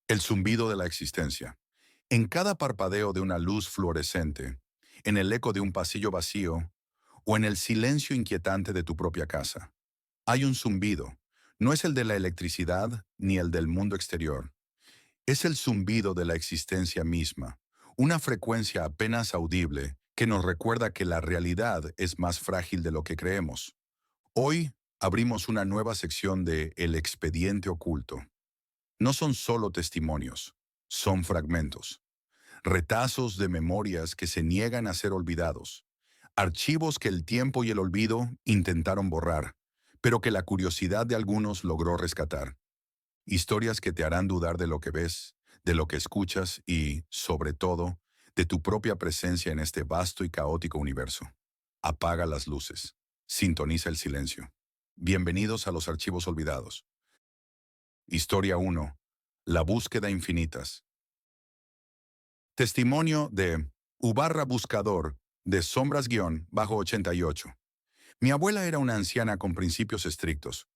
El zumbido de la existencia. En cada parpadeo de una luz fluorescente, en el eco de un pasillo vacío o en el silencio inquietante de tu propia casa, hay un zumbido. No es el de la electricidad ni el del mundo exterior. Es el zumbido de la existencia misma, una frecuencia apenas audible que nos recuerda que la realidad es más frágil de lo que creemos. Hoy abrimos una nueva sección de El expediente oculto. No son solo testimonios, son fragmentos, retazos de memorias que se niegan a ser olvidados, archivos que el tiempo y el olvido intentaron borrar, pero que la curiosidad de algunos logró rescatar. Historias que te harán dudar de lo que ves, de lo que escuchas y, sobre todo, de tu propia presencia en este vasto y caótico universo. Apaga las luces. Sintoniza el silencio. Bienvenidos a los archivos olvidados. Historia 1. La búsqueda infinitas. Testimonio de Ubarra Buscador, de Sombras-bajo 88. Mi abuela era una anciana con principios estrictos.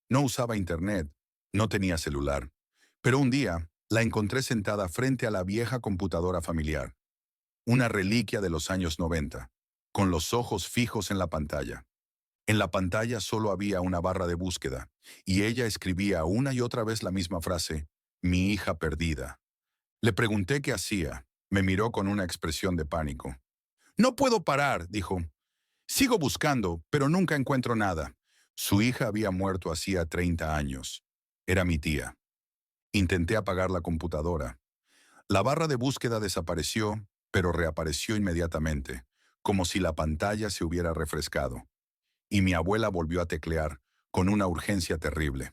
No usaba internet, no tenía celular. Pero un día, la encontré sentada frente a la vieja computadora familiar, una reliquia de los años 90, con los ojos fijos en la pantalla. En la pantalla solo había una barra de búsqueda, y ella escribía una y otra vez la misma frase, mi hija perdida. Le pregunté qué hacía. Me miró con una expresión de pánico. No puedo parar, dijo. Sigo buscando, pero nunca encuentro nada. Su hija había muerto hacía 30 años. Era mi tía. Intenté apagar la computadora. La barra de búsqueda desapareció, pero reapareció inmediatamente, como si la pantalla se hubiera refrescado. Y mi abuela volvió a teclear, con una urgencia terrible.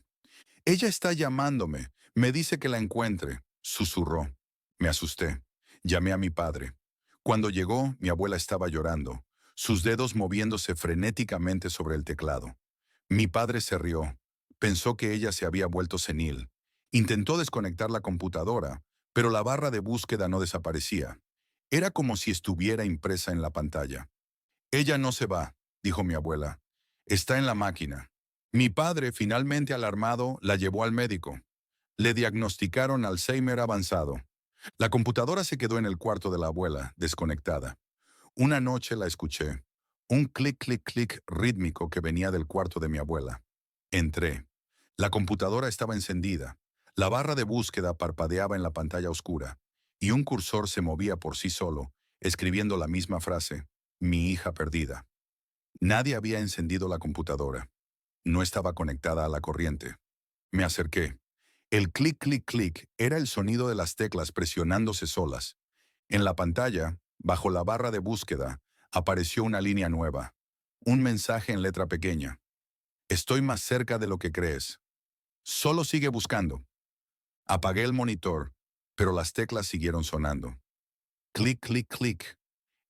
Ella está llamándome. Me dice que la encuentre, susurró. Me asusté. Llamé a mi padre. Cuando llegó, mi abuela estaba llorando, sus dedos moviéndose frenéticamente sobre el teclado. Mi padre se rió. Pensó que ella se había vuelto senil. Intentó desconectar la computadora, pero la barra de búsqueda no desaparecía. Era como si estuviera impresa en la pantalla. Ella no se va, dijo mi abuela. Está en la máquina. Mi padre, finalmente alarmado, la llevó al médico. Le diagnosticaron Alzheimer avanzado. La computadora se quedó en el cuarto de la abuela, desconectada. Una noche la escuché. Un clic, clic, clic rítmico que venía del cuarto de mi abuela. Entré. La computadora estaba encendida. La barra de búsqueda parpadeaba en la pantalla oscura. Y un cursor se movía por sí solo, escribiendo la misma frase. Mi hija perdida. Nadie había encendido la computadora. No estaba conectada a la corriente. Me acerqué. El clic, clic, clic era el sonido de las teclas presionándose solas. En la pantalla, bajo la barra de búsqueda, apareció una línea nueva. Un mensaje en letra pequeña. Estoy más cerca de lo que crees. Solo sigue buscando. Apagué el monitor, pero las teclas siguieron sonando. Clic, clic, clic.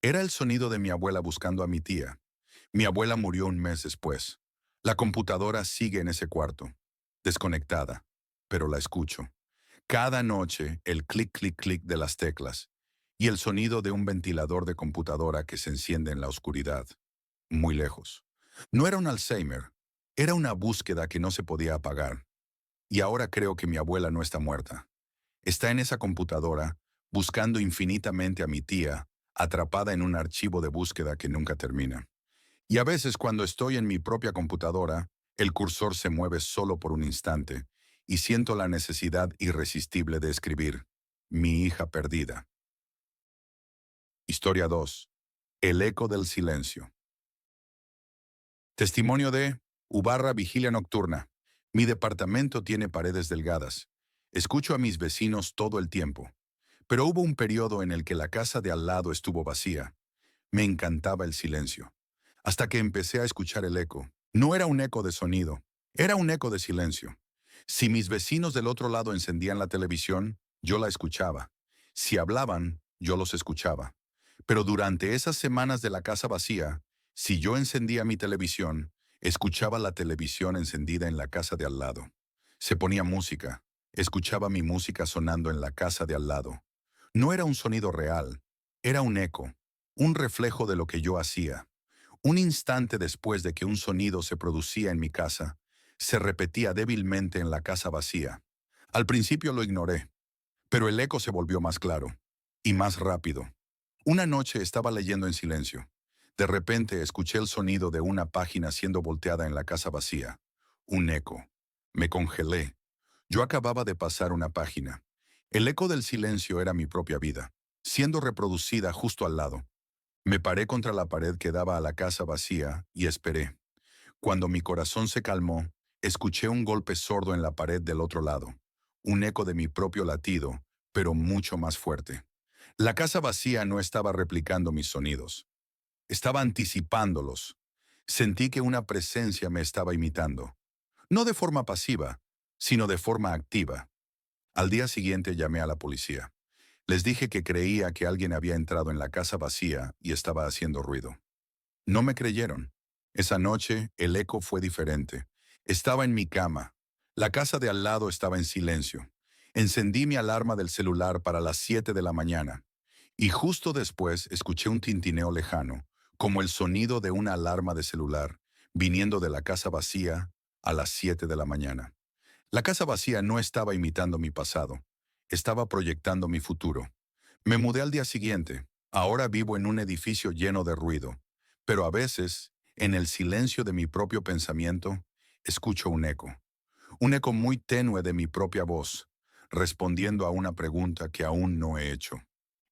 Era el sonido de mi abuela buscando a mi tía. Mi abuela murió un mes después. La computadora sigue en ese cuarto, desconectada, pero la escucho. Cada noche, el clic, clic, clic de las teclas y el sonido de un ventilador de computadora que se enciende en la oscuridad, muy lejos. No era un Alzheimer, era una búsqueda que no se podía apagar. Y ahora creo que mi abuela no está muerta. Está en esa computadora, buscando infinitamente a mi tía, atrapada en un archivo de búsqueda que nunca termina. Y a veces cuando estoy en mi propia computadora, el cursor se mueve solo por un instante y siento la necesidad irresistible de escribir, mi hija perdida. Historia 2. El eco del silencio. Testimonio de Ubarra Vigilia Nocturna. Mi departamento tiene paredes delgadas. Escucho a mis vecinos todo el tiempo. Pero hubo un periodo en el que la casa de al lado estuvo vacía. Me encantaba el silencio. Hasta que empecé a escuchar el eco. No era un eco de sonido, era un eco de silencio. Si mis vecinos del otro lado encendían la televisión, yo la escuchaba. Si hablaban, yo los escuchaba. Pero durante esas semanas de la casa vacía, si yo encendía mi televisión, escuchaba la televisión encendida en la casa de al lado. Se ponía música, escuchaba mi música sonando en la casa de al lado. No era un sonido real, era un eco, un reflejo de lo que yo hacía. Un instante después de que un sonido se producía en mi casa, se repetía débilmente en la casa vacía. Al principio lo ignoré. Pero el eco se volvió más claro y más rápido. Una noche estaba leyendo en silencio. De repente escuché el sonido de una página siendo volteada en la casa vacía. Un eco. Me congelé. Yo acababa de pasar una página. El eco del silencio era mi propia vida, siendo reproducida justo al lado. Me paré contra la pared que daba a la casa vacía y esperé. Cuando mi corazón se calmó, escuché un golpe sordo en la pared del otro lado. Un eco de mi propio latido, pero mucho más fuerte. La casa vacía no estaba replicando mis sonidos. Estaba anticipándolos. Sentí que una presencia me estaba imitando. No de forma pasiva, sino de forma activa. Al día siguiente llamé a la policía. Les dije que creía que alguien había entrado en la casa vacía y estaba haciendo ruido. No me creyeron. Esa noche el eco fue diferente. Estaba en mi cama. La casa de al lado estaba en silencio. Encendí mi alarma del celular para las 7 de la mañana. Y justo después escuché un tintineo lejano, como el sonido de una alarma de celular, viniendo de la casa vacía a las 7 de la mañana. La casa vacía no estaba imitando mi pasado, estaba proyectando mi futuro. Me mudé al día siguiente. Ahora vivo en un edificio lleno de ruido, pero a veces, en el silencio de mi propio pensamiento, escucho un eco muy tenue de mi propia voz, respondiendo a una pregunta que aún no he hecho.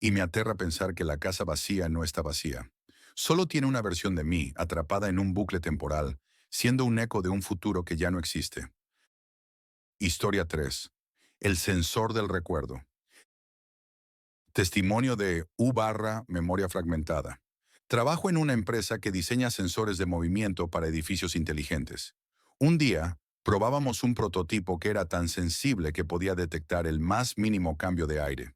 Y me aterra pensar que la casa vacía no está vacía. Solo tiene una versión de mí, atrapada en un bucle temporal, siendo un eco de un futuro que ya no existe. Historia 3. El sensor del recuerdo. Testimonio de U/Memoria Fragmentada. Trabajo en una empresa que diseña sensores de movimiento para edificios inteligentes. Un día, probábamos un prototipo que era tan sensible que podía detectar el más mínimo cambio de aire.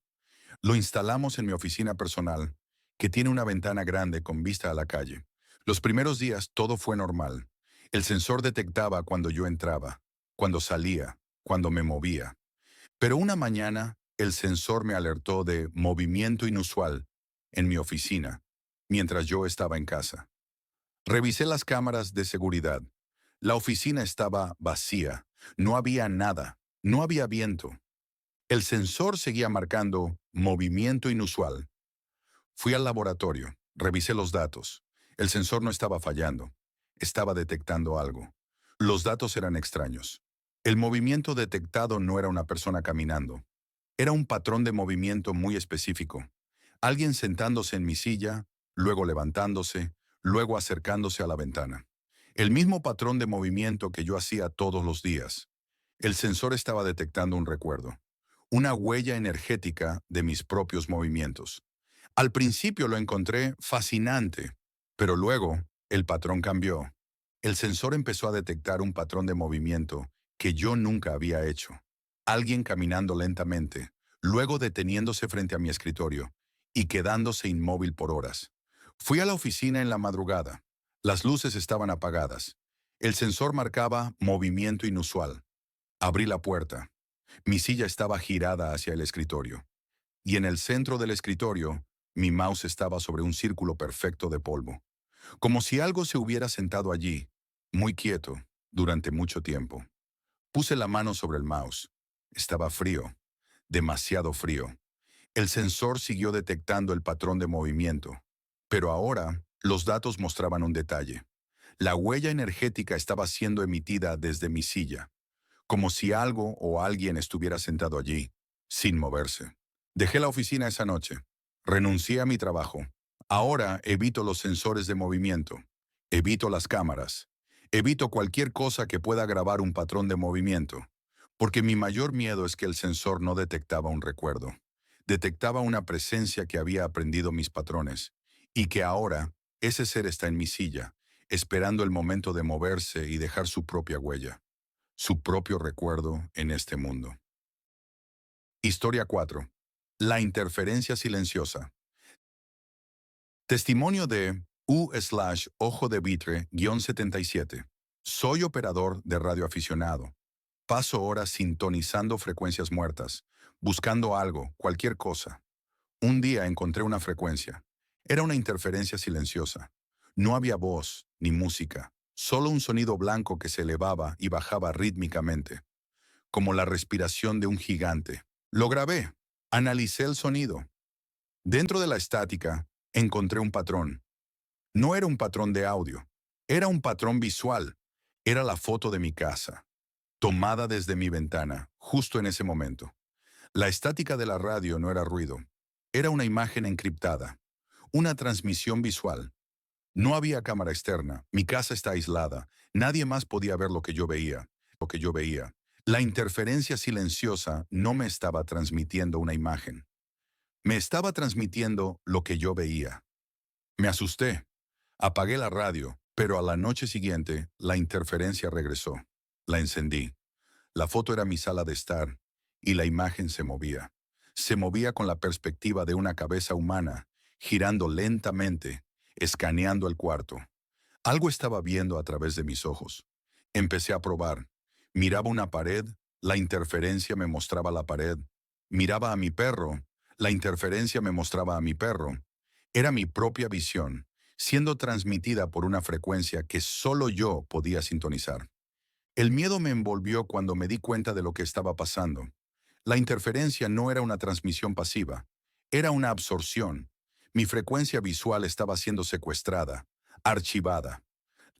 Lo instalamos en mi oficina personal, que tiene una ventana grande con vista a la calle. Los primeros días todo fue normal. El sensor detectaba cuando yo entraba, cuando salía, cuando me movía. Pero una mañana, el sensor me alertó de movimiento inusual en mi oficina, mientras yo estaba en casa. Revisé las cámaras de seguridad. La oficina estaba vacía. No había nada. No había viento. El sensor seguía marcando movimiento inusual. Fui al laboratorio. Revisé los datos. El sensor no estaba fallando. Estaba detectando algo. Los datos eran extraños. El movimiento detectado no era una persona caminando. Era un patrón de movimiento muy específico. Alguien sentándose en mi silla, luego levantándose, luego acercándose a la ventana. El mismo patrón de movimiento que yo hacía todos los días. El sensor estaba detectando un recuerdo, una huella energética de mis propios movimientos. Al principio lo encontré fascinante, pero luego el patrón cambió. El sensor empezó a detectar un patrón de movimiento que yo nunca había hecho. Alguien caminando lentamente, luego deteniéndose frente a mi escritorio y quedándose inmóvil por horas. Fui a la oficina en la madrugada. Las luces estaban apagadas. El sensor marcaba movimiento inusual. Abrí la puerta. Mi silla estaba girada hacia el escritorio. Y en el centro del escritorio, mi mouse estaba sobre un círculo perfecto de polvo. Como si algo se hubiera sentado allí, muy quieto, durante mucho tiempo. Puse la mano sobre el mouse. Estaba frío, demasiado frío. El sensor siguió detectando el patrón de movimiento. Pero ahora, los datos mostraban un detalle. La huella energética estaba siendo emitida desde mi silla, como si algo o alguien estuviera sentado allí, sin moverse. Dejé la oficina esa noche. Renuncié a mi trabajo. Ahora evito los sensores de movimiento. Evito las cámaras. Evito cualquier cosa que pueda grabar un patrón de movimiento. Porque mi mayor miedo es que el sensor no detectaba un recuerdo. Detectaba una presencia que había aprendido mis patrones. Y que ahora ese ser está en mi silla, esperando el momento de moverse y dejar su propia huella, su propio recuerdo en este mundo. Historia 4. La interferencia silenciosa. Testimonio de U/Ojo de Vitre-77. Soy operador de radioaficionado. Paso horas sintonizando frecuencias muertas, buscando algo, cualquier cosa. Un día encontré una frecuencia. Era una interferencia silenciosa. No había voz ni música, solo un sonido blanco que se elevaba y bajaba rítmicamente, como la respiración de un gigante. Lo grabé. Analicé el sonido. Dentro de la estática, encontré un patrón. No era un patrón de audio, era un patrón visual. Era la foto de mi casa, tomada desde mi ventana, justo en ese momento. La estática de la radio no era ruido, era una imagen encriptada, una transmisión visual. No había cámara externa, mi casa está aislada, nadie más podía ver lo que yo veía. La interferencia silenciosa no me estaba transmitiendo una imagen, me estaba transmitiendo lo que yo veía. Me asusté. Apagué la radio, pero a la noche siguiente la interferencia regresó. La encendí. La foto era mi sala de estar y la imagen se movía. Se movía con la perspectiva de una cabeza humana, girando lentamente, escaneando el cuarto. Algo estaba viendo a través de mis ojos. Empecé a probar. Miraba una pared, la interferencia me mostraba la pared. Miraba a mi perro, la interferencia me mostraba a mi perro. Era mi propia visión, siendo transmitida por una frecuencia que solo yo podía sintonizar. El miedo me envolvió cuando me di cuenta de lo que estaba pasando. La interferencia no era una transmisión pasiva, era una absorción. Mi frecuencia visual estaba siendo secuestrada, archivada.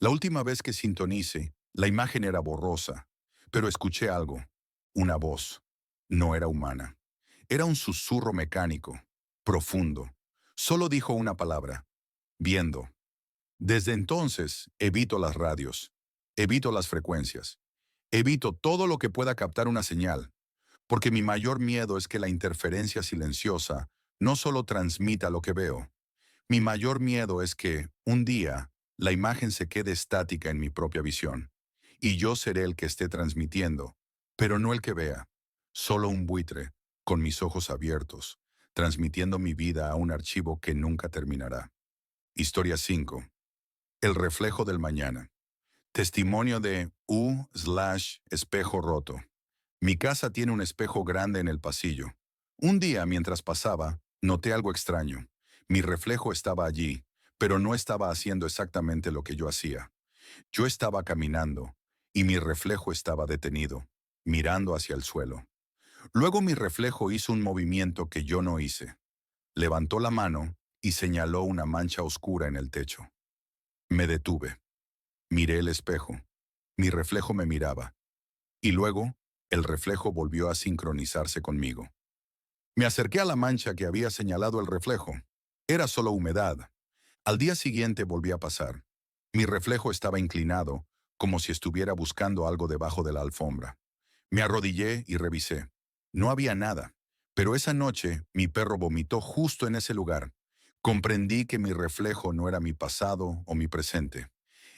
La última vez que sintonice, la imagen era borrosa, pero escuché algo, una voz. No era humana. Era un susurro mecánico, profundo. Solo dijo una palabra, viendo. Desde entonces, evito las radios, evito las frecuencias, evito todo lo que pueda captar una señal, porque mi mayor miedo es que la interferencia silenciosa no solo transmita lo que veo, mi mayor miedo es que, un día, la imagen se quede estática en mi propia visión, y yo seré el que esté transmitiendo, pero no el que vea, solo un buitre, con mis ojos abiertos, transmitiendo mi vida a un archivo que nunca terminará. Historia 5. El reflejo del mañana. Testimonio de U/espejo roto. Mi casa tiene un espejo grande en el pasillo. Un día, mientras pasaba, noté algo extraño. Mi reflejo estaba allí, pero no estaba haciendo exactamente lo que yo hacía. Yo estaba caminando, y mi reflejo estaba detenido, mirando hacia el suelo. Luego mi reflejo hizo un movimiento que yo no hice. Levantó la mano y señaló una mancha oscura en el techo. Me detuve. Miré el espejo. Mi reflejo me miraba. Y luego, el reflejo volvió a sincronizarse conmigo. Me acerqué a la mancha que había señalado el reflejo. Era solo humedad. Al día siguiente volví a pasar. Mi reflejo estaba inclinado, como si estuviera buscando algo debajo de la alfombra. Me arrodillé y revisé. No había nada. Pero esa noche, mi perro vomitó justo en ese lugar. Comprendí que mi reflejo no era mi pasado o mi presente.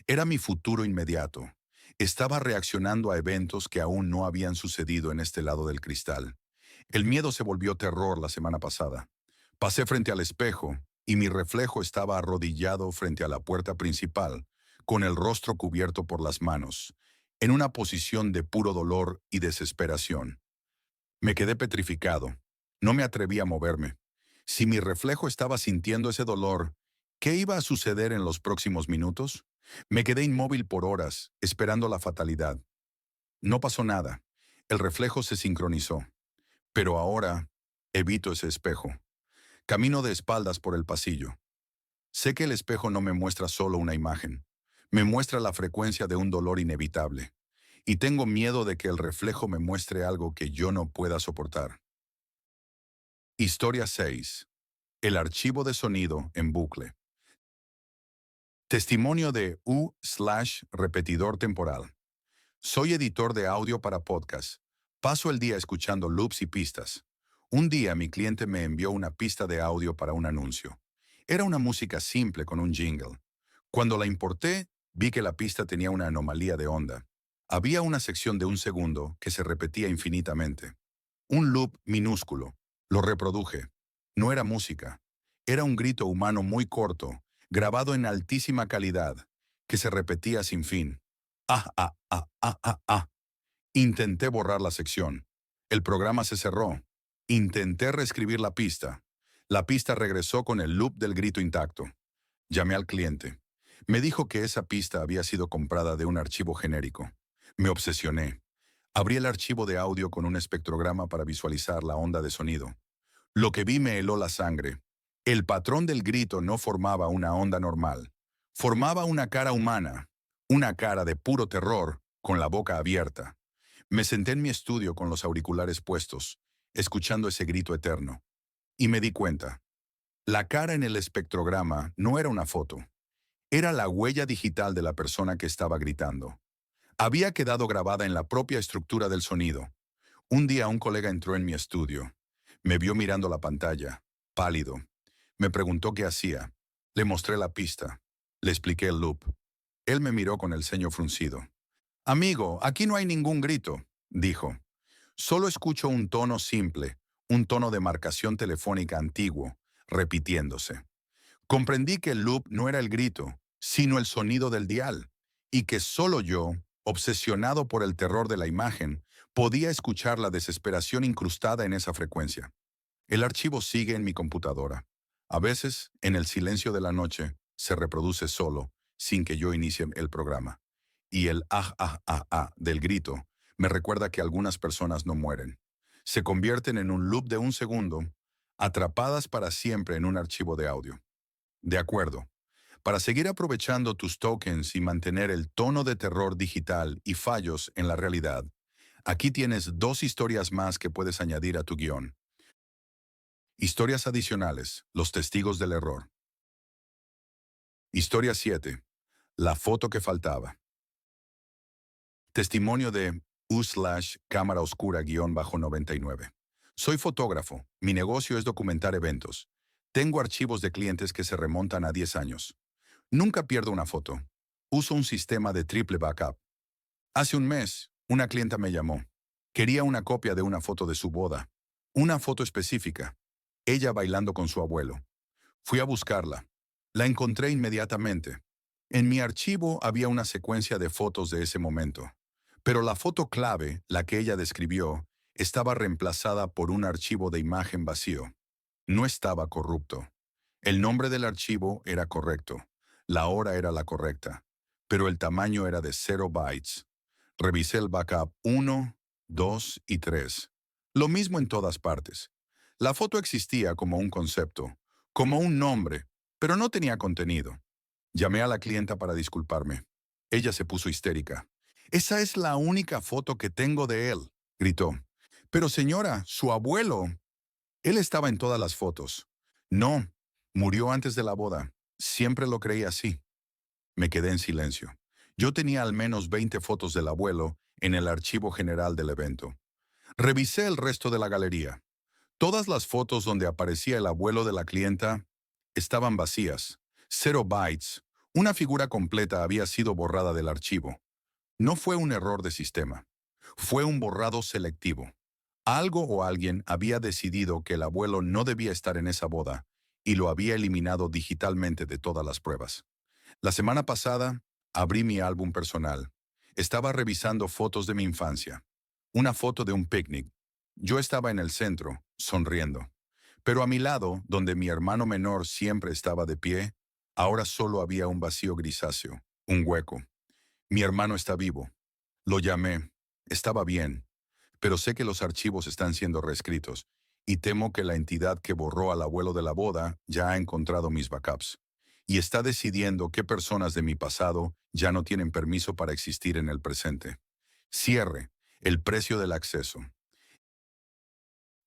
Era mi futuro inmediato. Estaba reaccionando a eventos que aún no habían sucedido en este lado del cristal. El miedo se volvió terror la semana pasada. Pasé frente al espejo y mi reflejo estaba arrodillado frente a la puerta principal, con el rostro cubierto por las manos, en una posición de puro dolor y desesperación. Me quedé petrificado. No me atreví a moverme. Si mi reflejo estaba sintiendo ese dolor, ¿qué iba a suceder en los próximos minutos? Me quedé inmóvil por horas, esperando la fatalidad. No pasó nada. El reflejo se sincronizó. Pero ahora evito ese espejo. Camino de espaldas por el pasillo. Sé que el espejo no me muestra solo una imagen. Me muestra la frecuencia de un dolor inevitable. Y tengo miedo de que el reflejo me muestre algo que yo no pueda soportar. Historia 6. El archivo de sonido en bucle. Testimonio de U/repetidor temporal. Soy editor de audio para podcast. Paso el día escuchando loops y pistas. Un día mi cliente me envió una pista de audio para un anuncio. Era una música simple con un jingle. Cuando la importé, vi que la pista tenía una anomalía de onda. Había una sección de un segundo que se repetía infinitamente. Un loop minúsculo. Lo reproduje. No era música. Era un grito humano muy corto, grabado en altísima calidad, que se repetía sin fin. Ah, ah, ah, ah, ah, ah. Intenté borrar la sección. El programa se cerró. Intenté reescribir la pista. La pista regresó con el loop del grito intacto. Llamé al cliente. Me dijo que esa pista había sido comprada de un archivo genérico. Me obsesioné. Abrí el archivo de audio con un espectrograma para visualizar la onda de sonido. Lo que vi me heló la sangre. El patrón del grito no formaba una onda normal. Formaba una cara humana, una cara de puro terror, con la boca abierta. Me senté en mi estudio con los auriculares puestos, escuchando ese grito eterno. Y me di cuenta. La cara en el espectrograma no era una foto. Era la huella digital de la persona que estaba gritando. Había quedado grabada en la propia estructura del sonido. Un día un colega entró en mi estudio. Me vio mirando la pantalla, pálido. Me preguntó qué hacía. Le mostré la pista. Le expliqué el loop. Él me miró con el ceño fruncido. Amigo, aquí no hay ningún grito, dijo. Solo escucho un tono simple, un tono de marcación telefónica antiguo, repitiéndose. Comprendí que el loop no era el grito, sino el sonido del dial, y que solo yo, obsesionado por el terror de la imagen, podía escuchar la desesperación incrustada en esa frecuencia. El archivo sigue en mi computadora. A veces, en el silencio de la noche, se reproduce solo, sin que yo inicie el programa. Y el del grito me recuerda que algunas personas no mueren. Se convierten en un loop de un segundo, atrapadas para siempre en un archivo de audio. De acuerdo. Para seguir aprovechando tus tokens y mantener el tono de terror digital y fallos en la realidad, aquí tienes 2 historias más que puedes añadir a tu guión. Historias adicionales, los testigos del error. Historia 7. La foto que faltaba. Testimonio de U/cámara oscura-99. Soy fotógrafo. Mi negocio es documentar eventos. Tengo archivos de clientes que se remontan a 10 años. Nunca pierdo una foto. Uso un sistema de triple backup. Hace un mes, una clienta me llamó. Quería una copia de una foto de su boda. Una foto específica. Ella bailando con su abuelo. Fui a buscarla. La encontré inmediatamente. En mi archivo había una secuencia de fotos de ese momento. Pero la foto clave, la que ella describió, estaba reemplazada por un archivo de imagen vacío. No estaba corrupto. El nombre del archivo era correcto. La hora era la correcta. Pero el tamaño era de 0 bytes. Revisé el backup 1, 2 y 3. Lo mismo en todas partes. La foto existía como un concepto, como un nombre, pero no tenía contenido. Llamé a la clienta para disculparme. Ella se puso histérica. Esa es la única foto que tengo de él, gritó. Pero señora, su abuelo. Él estaba en todas las fotos. No, murió antes de la boda. Siempre lo creí así. Me quedé en silencio. Yo tenía al menos 20 fotos del abuelo en el archivo general del evento. Revisé el resto de la galería. Todas las fotos donde aparecía el abuelo de la clienta estaban vacías. 0 bytes. Una figura completa había sido borrada del archivo. No fue un error de sistema. Fue un borrado selectivo. Algo o alguien había decidido que el abuelo no debía estar en esa boda y lo había eliminado digitalmente de todas las pruebas. La semana pasada, abrí mi álbum personal. Estaba revisando fotos de mi infancia. Una foto de un picnic. Yo estaba en el centro, sonriendo. Pero a mi lado, donde mi hermano menor siempre estaba de pie, ahora solo había un vacío grisáceo, un hueco. Mi hermano está vivo. Lo llamé. Estaba bien. Pero sé que los archivos están siendo reescritos y temo que la entidad que borró al abuelo de la boda ya ha encontrado mis backups y está decidiendo qué personas de mi pasado ya no tienen permiso para existir en el presente. Cierre. El precio del acceso.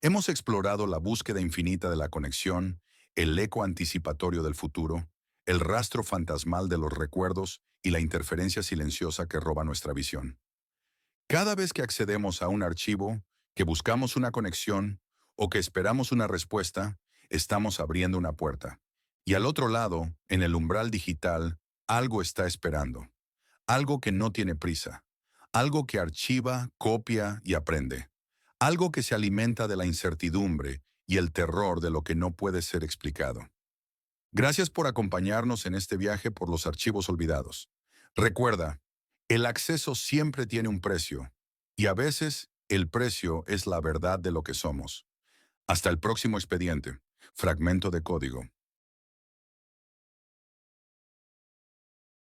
Hemos explorado la búsqueda infinita de la conexión, el eco anticipatorio del futuro, el rastro fantasmal de los recuerdos y la interferencia silenciosa que roba nuestra visión. Cada vez que accedemos a un archivo, que buscamos una conexión o que esperamos una respuesta, estamos abriendo una puerta. Y al otro lado, en el umbral digital, algo está esperando. Algo que no tiene prisa. Algo que archiva, copia y aprende. Algo que se alimenta de la incertidumbre y el terror de lo que no puede ser explicado. Gracias por acompañarnos en este viaje por los archivos olvidados. Recuerda, el acceso siempre tiene un precio, y a veces el precio es la verdad de lo que somos. Hasta el próximo expediente. Fragmento de código.